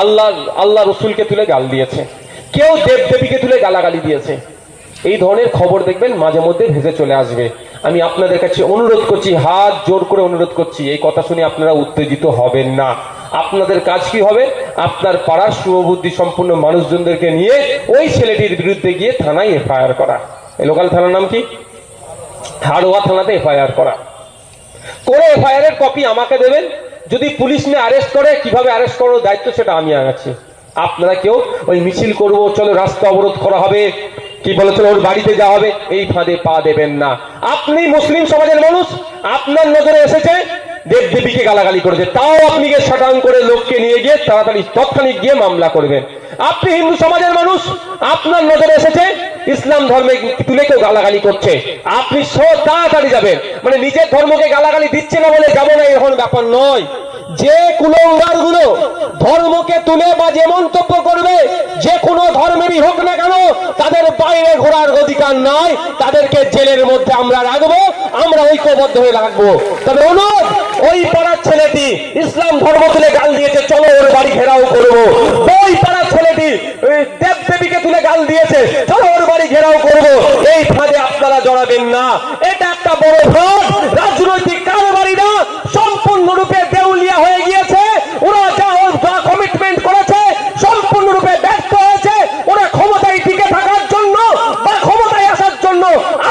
আল্লাহ আল্লাহ রসুলকে তুলে গাল দিয়েছে, কেউ দেবদেবীকে তুলে গালাগালি দিয়েছে। এই ধরনের খবর দেখবেন মাঝে মধ্যে ভেসে চলে আসবে। আমি আপনাদের কাছে অনুরোধ করছি, হাত জোর করে অনুরোধ করছি, এই কথা শুনে আপনারা উত্তেজিত হবেন না। আপনাদের কাজ কি হবে? আপনার পাড়ার শুভবুদ্ধি সম্পন্ন মানুষজনদেরকে নিয়ে ওই ছেলেটির বিরুদ্ধে গিয়ে থানায় এফআইআর করা। এই লোকাল থানার নাম কি? হাড়োয়া থানাতে এফআইআর করা করে এফআইআর এর কপি আমাকে দেবেন। যদি পুলিশ নিয়ে অ্যারেস্ট করে, কিভাবে অ্যারেস্ট করার দায়িত্ব সেটা আমি আনাচ্ছি। আপনারা কেউ ওই মিছিল করবো, চলো রাস্তা অবরোধ করা হবে, কি বলে চলো ওর বাড়িতে যাওয়া হবে, এই ফাঁদে পা দেবেন না। আপনি মুসলিম সমাজের মানুষ, আপনার নজরে এসেছে দেবদেবীকে গালাগালি করেছে, তাও আপনি গিয়ে শটাং করে লোককে নিয়ে গিয়ে তাড়াতাড়ি তৎক্ষণিক গিয়ে মামলা করবেন। আপনি হিন্দু সমাজের মানুষ, আপনার নজরে এসেছে ইসলাম ধর্মে তুলে কেউ গালাগালি করছে, আপনি তাড়াতাড়ি যাবেন। মানে নিজের ধর্মকে গালাগালি দিচ্ছে না বলে যাবো না, এরকম ব্যাপার নয়। যে কুলঙ্গার গুলো ধর্মকে তুলে বা যে মন্তব্য করবে, যে কোনো ধর্মেরই হোক না কেন, তাদের বাইরে ঘোরার অধিকার নাই, তাদেরকে জেলের মধ্যে আমরা রাখবো, আমরা ঐক্যবদ্ধ হয়ে রাখবো। তবে অনুরোধ, ওই পাড়ার ছেলেটি ইসলাম ধর্ম তুলে গাল দিয়েছে, চলো ওর বাড়ি ঘেরাও করবো। ওই পাড়ার ছেলেটি দেবদেবীকে তুলে গাল দিয়েছে, চলো ওর বাড়ি ঘেরাও করবো। এই ফাঁদে আপনারা জড়াবেন না, এটা একটা বড় ফ্রড। রাজনৈতিক কারবারিরা সম্পূর্ণরূপে দেউলিয়া হয়ে গিয়েছে, ওরা যা কমিটমেন্ট করেছে সম্পূর্ণরূপে ব্যর্থ হয়েছে। ওরা ক্ষমতায় টিকে থাকার জন্য বা ক্ষমতায় আসার জন্য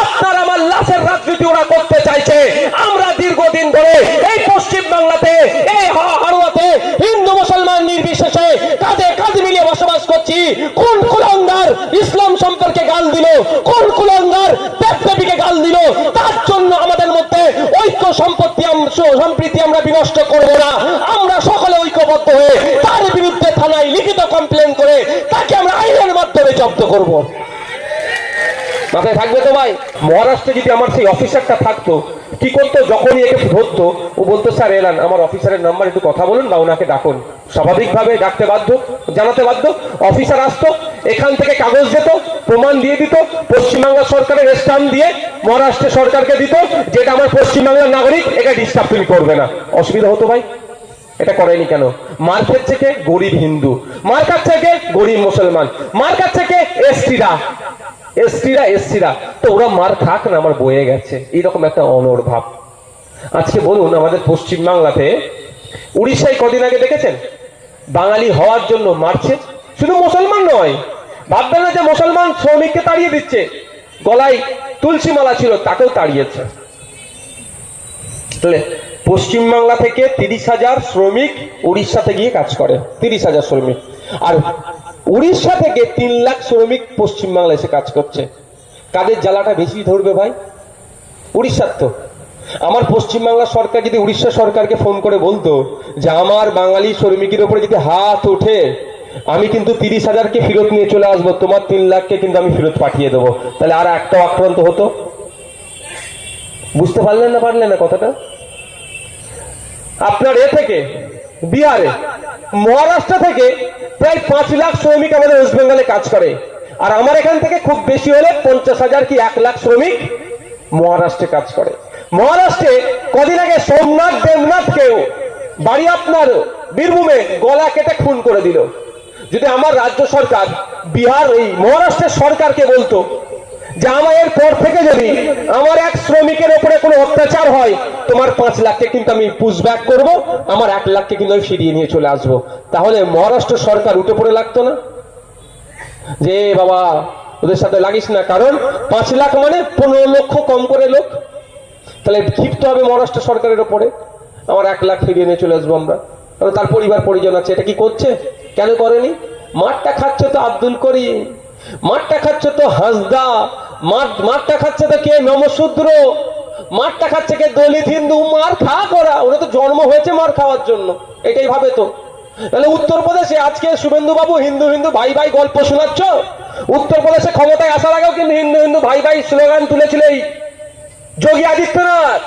আপনার আমার লাশের রাজনীতি ওরা করতে চাইছে। আমরা দীর্ঘদিন ধরে এই পশ্চিম বাংলাতে, এই হাড়োয়াতে হিন্দু মুসলমান নির্বিশেষে কাঁধে কাঁধ মিলিয়ে বসবাস করছি। কোন কুলঙ্গার ইসলাম সম্পর্কে গাল দিল, কোন কুলঙ্গার দেবদেবীকে গাল দিল, তার জন্য আমাদের মধ্যে ঐক্য সম্প্রীতি আমরা বিনষ্ট করবো না। আমরা সকলে ঐক্যবদ্ধ হয়ে তার বিরুদ্ধে থানায় লিখিত কমপ্লেন করে তাকে আমরা আইনের মাধ্যমে জব্দ করব। মাথায় থাকবে তো ভাই? মহারাষ্ট্রে যদি আমার সেই অফিসারটা থাকতো, কি করতো? যখনই একে ধরতো, ও বলতো স্যার এলান, আমার অফিসারের নাম্বার একটু কথা বলুন বা ওনাকে ডাকুন। স্বাভাবিকভাবে ডাকতে বাধ্য, জানাতে বাধ্য। অফিসার আসতো, এখান থেকে কাগজ দিত, প্রমাণ দিয়ে দিত, পশ্চিমবাংলা সরকারের স্ট্যাম্প দিয়ে মহারাষ্ট্রের সরকারকে দিত, যেটা আমার পশ্চিমবাংলার নাগরিক, এটা ডিস্টার্ব তুমি করবে না। অসুবিধা হতো ভাই? এটা করেনি কেন? মার খাচ্ছে কে? গরিব হিন্দু। মার খাচ্ছে কে? গরিব মুসলমান। মার খাচ্ছে কে? এসটিরা। তো ওরা মার খাক না, আমার বয়ে গেছে, এইরকম একটা অনড় ভাব। আজকে বলুন, আমাদের পশ্চিম বাংলাতে উড়িষ্যায় কদিন আগে দেখেছেন বাঙালি হওয়ার জন্য মারছে। শুধু মুসলমান নয়, ভাববেন না যে মুসলমান শ্রমিককে তাড়িয়ে দিচ্ছে, গলায় তুলসী মালা ছিল তাকেও তাড়িয়েছে। পশ্চিমবাংলা থেকে 30,000 শ্রমিক উড়িষ্যাতে গিয়ে কাজ করে, 30,000 শ্রমিক। আর উড়িষ্যা থেকে 3 লাখ শ্রমিক পশ্চিমবাংলা এসে কাজ করছে। কাদের জ্বালাটা বেশি ধরবে ভাই? উড়িষ্যার তো। আমার পশ্চিমবাংলার সরকার যদি উড়িষ্যা সরকারকে ফোন করে বলতো যে আমার বাঙালি শ্রমিকের উপরে যদি হাত ওঠে, আমি কিন্তু 30,000কে ফেরত নিয়ে চলে আসবো, তোমার 3 লাখকে কিন্তু আমি ফেরত পাঠিয়ে দেবো, তাহলে আর একটাও আক্রান্ত হতো? বুঝতে পারলেন না কথাটা? আপনার থেকে বিহারে, মহারাষ্ট্র থেকে প্রায় 5 লাখ শ্রমিক আমাদের ওয়েস্ট বেঙ্গলে কাজ করে। আর আমার এখান থেকে খুব বেশি হলে 50,000 কি 1 লাখ শ্রমিক মহারাষ্ট্রে কাজ করে। মহারাষ্ট্রে কদিন আগে সোমনাথ দেবনাথকেও বাড়ি আপনার বীরভূমে গলা কেটে খুন করে দিল। যদি আমার রাজ্য সরকার বিহার এই মহারাষ্ট্রের সরকারকে বলতো যে আমার এর পর থেকে যদি আমার এক শ্রমিকের উপরে কোনো অত্যাচার হয়, তোমার 5 লাখকে কিন্তু আমি পুশব্যাক করবো, আমার 1 লাখকে কিন্তু আমি ফিরিয়ে নিয়ে চলে আসবো, তাহলে মহারাষ্ট্র সরকার উঠে পড়ে লাগতো না যে বাবা ওদের সাথে লাগিস না, কারণ 5 লাখ মানে 15 লক্ষ কম করে লোক, তাহলে ক্ষিপ্ত হবে মহারাষ্ট্র সরকারের উপরে, আমার 1 লাখ ফিরিয়ে নিয়ে চলে আসবো আমরা। তার পরিবার পরিজন আছে, এটা কি করছে? কেন করেনি? মাঠটা খাচ্ছে তো আব্দুল করিম, মাঠটা খাচ্ছে তো হাসদা, মাঠটা খাচ্ছে তো কে? নমশূদ্র, মাঠটা খাচ্ছে কে? দলিত হিন্দু। মার খা করা, ওরা তো জন্ম হয়েছে মার খাওয়ার জন্য, এটাই ভাবে তো। তাহলে উত্তরপ্রদেশে আজকে শুভেন্দু বাবু হিন্দু হিন্দু ভাই ভাই গল্প শোনাচ্ছ, উত্তরপ্রদেশে ক্ষমতায় আসার আগেও কিন্তু হিন্দু হিন্দু ভাই ভাই স্লোগান তুলেছিল এই যোগী আদিত্যনাথ।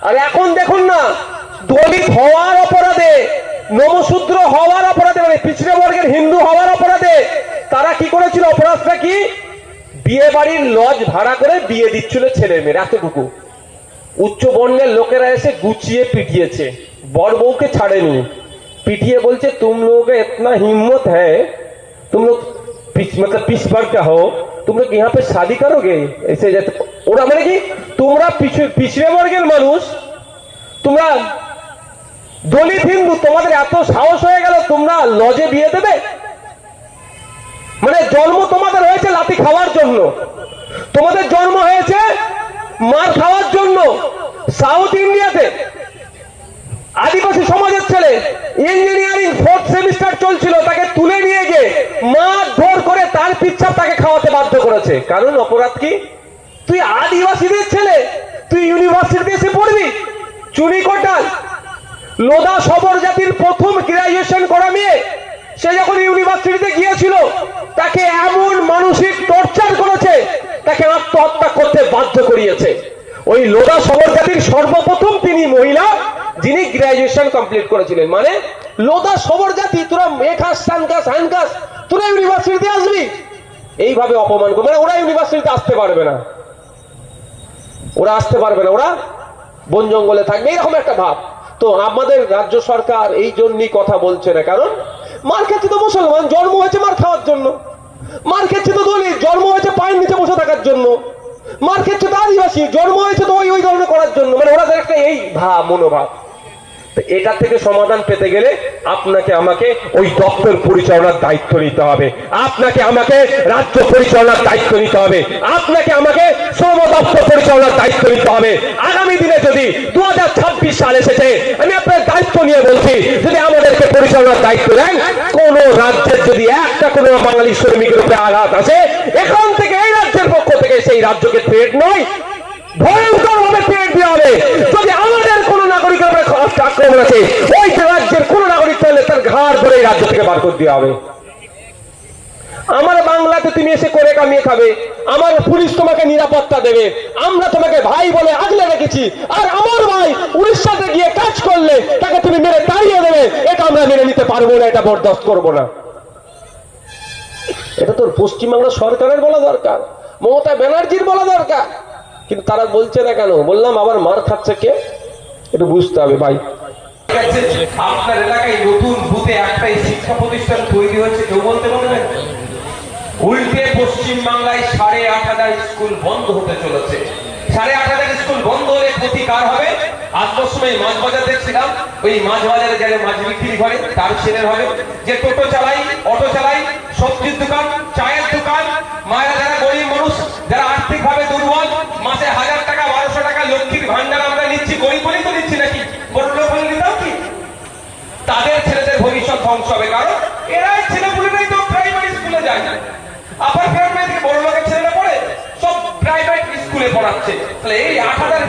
আর এখন দেখুন না, দলিত হওয়ার অপরাধে, নমশূদ্র হওয়ার অপরাধে, মানে পিছড়ে বর্গের হিন্দু হওয়ার অপরাধে তারা কি করেছিল? অপরাধটা কি? বিয়ে বাড়ির লজ ভাড়া করে বিয়ে দিচ্ছিল ছেলে মেয়ের, এতটুকু। উচ্চ বর্ণের লোকেরা এসে গুছিয়ে পিটিয়েছে, বর বউকে ছাড়েনি, पिटिए बोलছে तुम लोग का इतना हिम्मत है, तुम लोग मतलब पिछड़ का हो, तुम लोग यहाँ पे शादी करोगे ऐसे जैसे ওরা মানে কি তোমরা পিছড়ে বর্গের মানুষ, তোমরা দলিত হিন্দু, তোমাদের এত সাহস হয়ে গেল তোমরা লজে বিয়ে দেবে? মানে জন্ম তোমাদের হয়েছে লাঠি খাওয়ার জন্য, তোমাদের জন্ম হয়েছে মার খাওয়ার জন্য। সাউথ ইন্ডিয়াতে আদিবাসী সমাজের ছেলে ইঞ্জিনিয়ারিং 4th সেমিস্টার চলছিল, তাকে তুলে নিয়ে গিয়ে মার ধর করে তার পিচ্ছাপ তাকে খাওয়াতে বাধ্য করেছে। কারণ অপরাধ কি? তুই আদিবাসীদের ছেলে, তুই ইউনিভার্সিটিতে এসে পড়বি? চুরি কোটাল লোদা সবর জাতির প্রথম গ্রাজুয়েশন করা মেয়ে, সে যখন ইউনিভার্সিটিতে গিয়েছিল তাকে এমন মানসিক টর্চার করেছে, তাকে আত্মহত্যা করতে বাধ্য করিয়েছে। ওই লোদা সবর জাতির সর্বপ্রথম তিনি মহিলা যিনি গ্রাজুয়েশন কমপ্লিট করেছিলেন। মানে লোদা সবর জাতি, তোরা মেখাস সানকাস হ্যানকাস, তোরা ইউনিভার্সিটিতে আসবি? এইভাবে অপমান করে, মানে ওরা ইউনিভার্সিটিতে আসতে পারবে না, ওরা আসতে পারবে না, ওরা বন জঙ্গলে থাকবে, এরকম একটা ভাব। তো আমাদের রাজ্য সরকার এই জন্যই কথা বলছে না, কারণ মার খেচ্ছে তো মুসলমান, জন্ম হয়েছে মার খাওয়ার জন্য। মার খেচ্ছে তো দলিত, জন্ম হয়েছে পায়ের নিচে বসে থাকার জন্য। মার খেচ্ছে তো আদিবাসী, জন্ম হয়েছে তো ওই ধরনের করার জন্য। মানে ওরা একটা এই ভাব, মনোভাব। এটা থেকে সমাধান পেতে গেলে আপনাকে আমাকে ওই দপ্তর পরিচালনার দায়িত্ব নিতে হবে, আপনাকে আমাকে রাজ্য পরিচালনার দায়িত্ব নিতে হবে, আপনাকে আমাকে শ্রম দপ্তর পরিচালনার দায়িত্ব নিতে হবে। আগামী দিনে যদি 2026 সাল এসেছে, আমি আপনার দায়িত্ব নিয়ে বলছি, যদি আমাদেরকে পরিচালনার দায়িত্ব দেন, কোন রাজ্যের যদি একটা কোন বাঙালি শ্রমিকের উপরে আঘাত আসে, এখন থেকে এই রাজ্যের পক্ষ থেকে সেই রাজ্যকে থ্রেট নয়, ভয়ঙ্কর ভাবে থ্রেট দেওয়া হবে। যদি আমাদের কোন নাগরিকের উপরে আক্রমণ আছে, ওই রাজ্যের কোন নাগরিক চাইলে তার ঘাড় ধরে এই রাজ্য থেকে বার করে দেওয়া হবে। আমার বাংলাতে তুমি এসে করে কামিয়ে খাবে, আমার পুলিশ তোমাকে নিরাপত্তা দেবে, আমরা তোমাকে ভাই বলে আগলে রেখেছি, আর আমার ভাই উড়িষ্যাতে গিয়ে কাজ করলে তাকে তুমি মেরে তাড়িয়ে দেবে, এটা আমরা মেনে নিতে পারবো না, এটা বরদাস্ত করবো না। এটা তোর পশ্চিমবাংলা সরকারের বলা দরকার, মমতা ব্যানার্জির বলা দরকার, কিন্তু তারা বলছে না কেন? বললাম আবার মার খাচ্ছে কে, একটু বুঝতে হবে ভাই। আপনার এলাকায় নতুন বুথে একটাই শিক্ষা প্রতিষ্ঠান তৈরি হয়েছে, কেউ বলতে পারবেন? উল্টে পশ্চিমবাংলায় 8,500 স্কুল বন্ধ হতে চলেছে। 8,500 স্কুল বন্ধ হলে ক্ষতি কার হবে? আসবার সময় মাছ বাজার দেখছিলাম, ওই মাছ বাজারে যারা মাছ বিক্রি করে তার ছেলের হবে, যে টোটো চালাই, অটো চালাই, সবজির দোকান, চায়ের দোকান, মায়েরা যারা গরিব মানুষ, যারা আর্থিক ভাবে দুর্বল, মাসে 1000 টাকা 1200 টাকা লক্ষ্মীর ভান্ডার আমরা নিচ্ছি, গরিব বলেই তো নিচ্ছি নাকি, বড় লোক বলে নিতাম কি? তাদের ছেলেদের ভবিষ্যৎ ধ্বংস হবে, কারণ এরাই ছেলেপুলেরাই তো প্রাইমারি স্কুলে যায় না, আপার প্রাইমারি থেকে বড় লোকের ছেলেরা পড়ে, সব প্রাইভেট স্কুলে পড়াচ্ছে। তাহলে এই 8,000